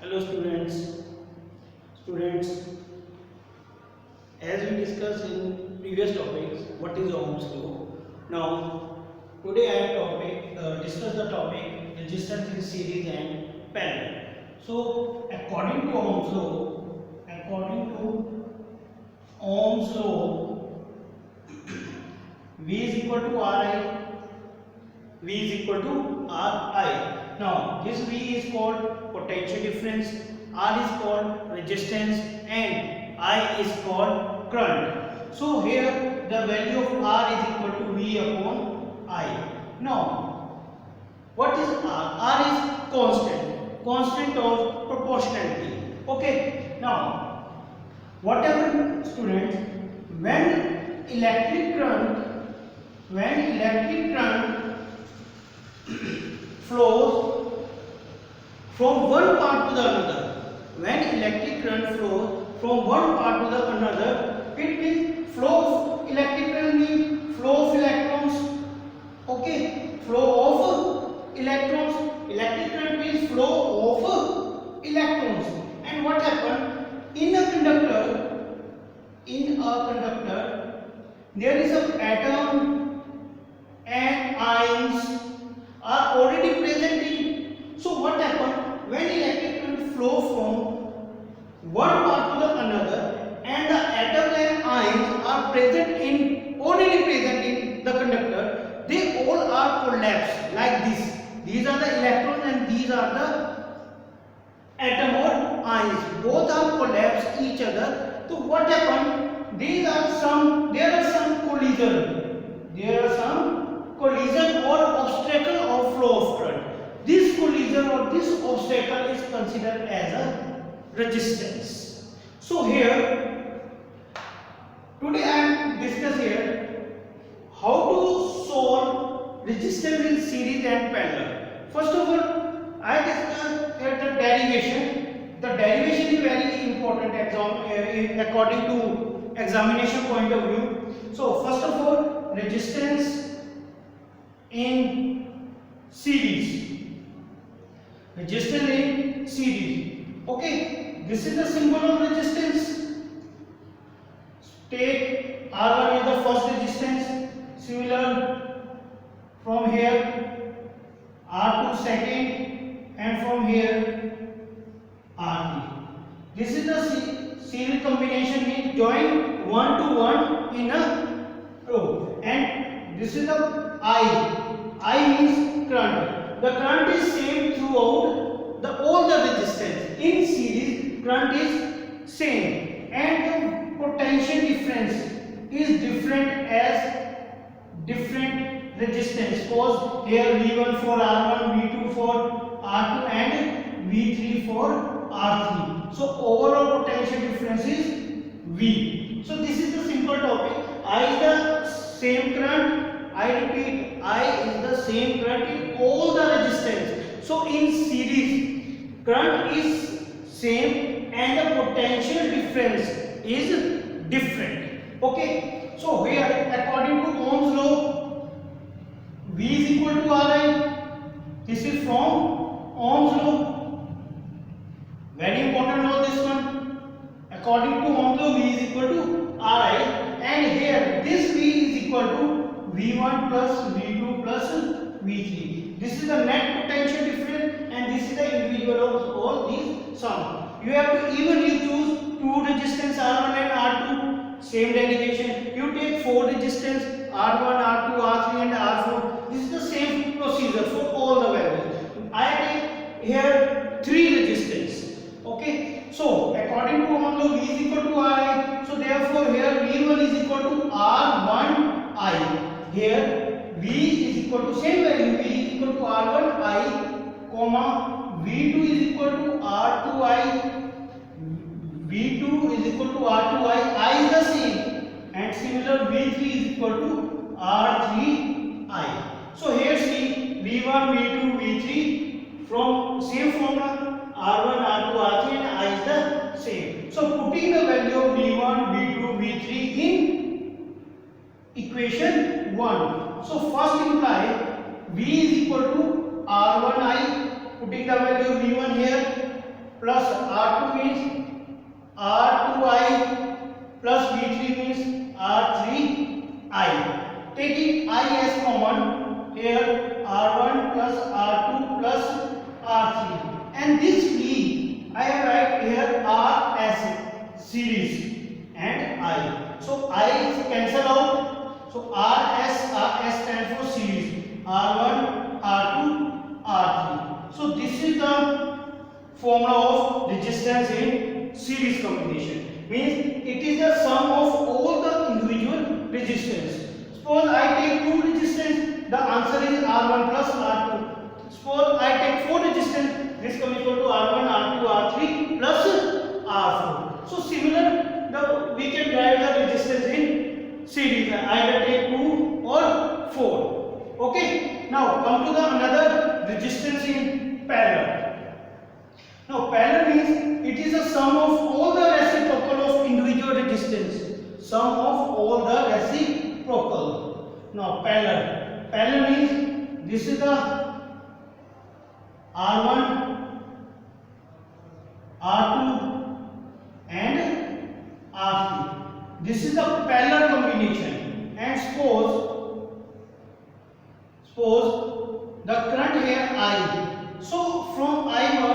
Hello students, as we discussed in previous topics, what is Ohm's law? Now, today I have discuss the topic resistance in series and parallel. So, according to Ohm's law, V is equal to Ri, V is equal to Ri. Now, this V is called potential difference, R is called resistance, and I is called current. So, here the value of R is equal to V upon I. Now, what is R? R is constant of proportionality. Okay. Now, whatever students, when electric current flows from one part to the another, when electric current flows from one part to the another, it means flow of electric current means flow of electrons. Okay, flow of electrons. Electric current means flow of electrons. And what happened in a conductor? There is an atom and ions are already present in. So what happened when electric current flow from one part to the another, and the atom and ions are already present in the conductor, they all are collapsed like this. These are the electrons and these are the atom or ions. Both are collapsed each other. So what happened? There are some collision or obstacle of flow of current. This collision or this obstacle is considered as a resistance. So here, today I am discuss here how to solve resistance in series and parallel. First of all, I discuss here the derivation. The derivation is very important according to examination point of view. So first of all, resistance in series. Okay, this is the symbol of resistance. Take R1 is the first resistance. Similar from here R2 second, and from here R3. This is the series combination, means join 1 to 1 in a row. And this is the I means current. The current is same throughout all the resistance. In series, current is same, and the potential difference is different as different resistance. Because here V1 for R1, V2 for R2, and V3 for R3. So overall potential difference is V. So this is the simple topic. I is the same current. I repeat, I is the same current in all the resistance. So in series, current is same and the potential difference is different. Okay. So here, according to Ohm's law, V is equal to Ri. This is from Ohm's law. Very important law this one. According to Ohm's law, V is equal to Ri, and here this V is equal to V1 plus V2 plus V3. This is the net potential difference, and this is the individual of all these sum. You have to evenly choose two resistance R1 and R2, same derivation. You take four resistance R1, R2, R3 and R4. This is the same procedure for all the values. I take here three resistance. Okay. So according to Ohm's law, V is equal to Ri. So therefore here V1 is equal to R1I. Here V is equal to same value. V is equal to R1I, comma V2 is equal to R2I. V2 is equal to R2I. I is the same, and similar V3 is equal to R3I. So here see V1, V2, V3 from same formula, R1, R2, R3, and I is the same. So putting the value of V1, V2, V3 in equation 1. So first imply V is equal to R1I, putting the value of V1 here, plus R2 means R2I plus V3 means R3I. Taking I as common, here R1 plus R2 plus R3, and this V I have write here R as series and I. So I cancel out. So R stands for series. R1, R2, R3. So this is the formula of resistance in series combination. Means it is the sum of all the individual resistance. Suppose I take two resistance, the answer is R1 plus R2. Suppose I take four resistance, this comes equal to R1, R2, R3 plus R4. So similar, we can derive the resistance in series. Either take 2 or 4. Okay. Now come to the another resistance in parallel. Now parallel means it is a sum of all the reciprocal of individual resistance. Sum of all the reciprocal. Now parallel. Parallel means this is the R1, R2 and R3. This is the parallel combination. And suppose the current here I. So from I1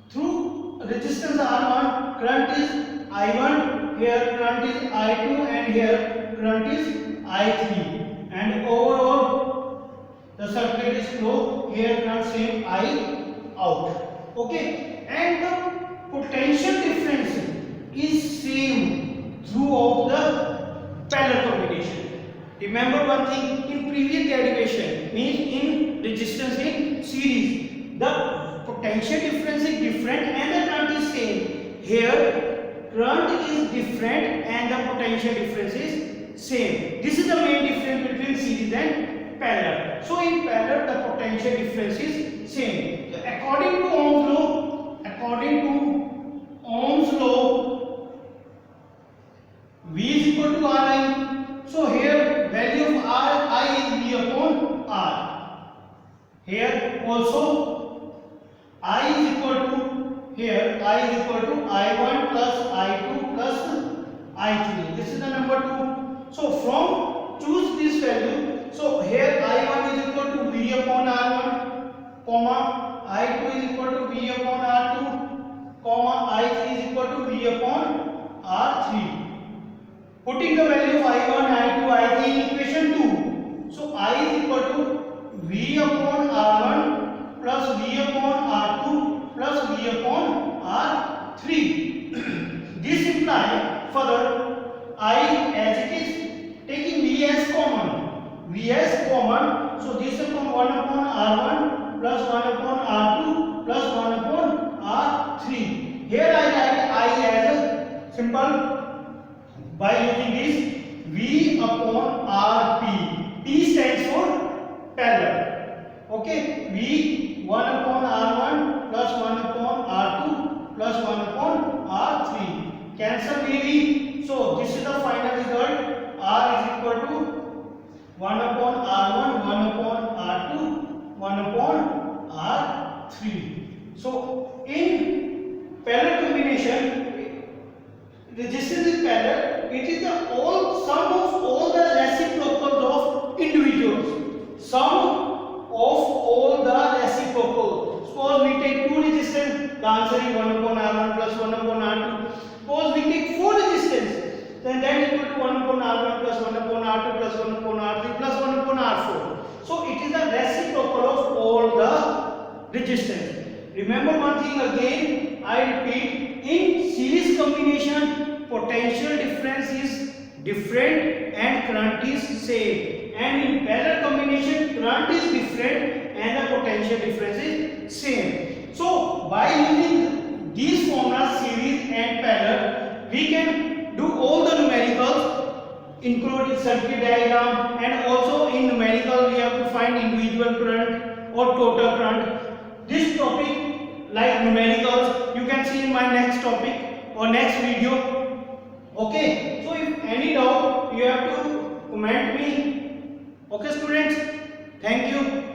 through resistance R1, current is I1, here current is I2 and here current is I3, and overall the circuit is closed, here current same I out. Okay, and the potential difference is same throughout the parallel combination. Remember one thing, in previous derivation means in resistance in series, the potential difference is different and the current is same. Here current is different and the potential difference is same. This is the main difference between series and parallel. So in parallel the potential difference is same. So according to Ohm's law, V is equal to Ri. So here value of I is V upon R. Here also I is equal to I1 plus I2 plus I3. This is the number 2. So from choose this value. So here I1 is equal to V upon R1, comma I2 is equal to V upon R2, comma I3 is equal to V upon R3. Putting the value of I1, I2, I3 in equation 2. So I is equal to V upon R1 plus V upon R2 plus V upon R3. This implies further I as it is taking V as common. V as common. So this will become 1 upon R1 plus 1 upon R2 plus 1 upon R3. Here I write I as a simple by using this V upon Rp. P stands for parallel. Okay, V 1 upon R1 plus 1 upon R2 plus 1 upon R3. Cancel V. So this is the final result. R is equal to 1 upon R1, 1 upon R2, 1 upon R3. So in parallel combination, resistance is parallel. It is the all sum of all the reciprocals of individuals. Sum of all the reciprocals. Suppose we take two resistance, the answer is 1 upon R1 plus 1 upon R2. Suppose we take four resistance, then that equal to 1 upon R1 plus 1 upon R2 plus 1 upon R3 plus 1 upon R4. So it is the reciprocal of all the resistance. Remember one thing again, I repeat, in series combination potential difference is different and current is same, and in parallel combination current is different and the potential difference is same. So by using these formulas series and parallel, we can do all the numericals including circuit diagram, and also in numerical we have to find individual current or total current. This topic like numericals you can see in my next topic or next video. Okay, so if any doubt you have to comment me. Okay students, thank you.